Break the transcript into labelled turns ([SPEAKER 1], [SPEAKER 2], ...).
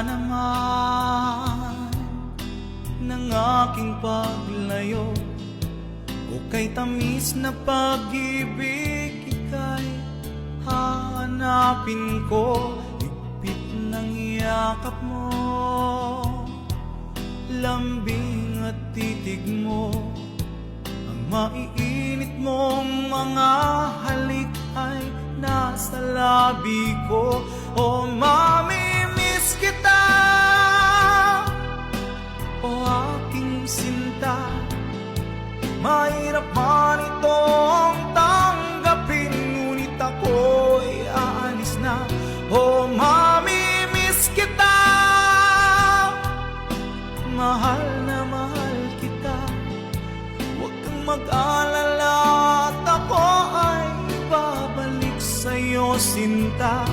[SPEAKER 1] naman ng aking paglayo, o kay tamis na pag-ibig ika'y hahanapin ko. Higpit ng yakap mo, lambing at titig mo, ang maiinit mong mga halik ay nasa labi ko. O mamimiss kita, o aking sinta, mahirap man itong tanggapin, ngunit ako'y aalis na. O mamimiss kita, mahal na mahal kita, huwag kang mag-alala at ako ay babalik sa'yo, sinta.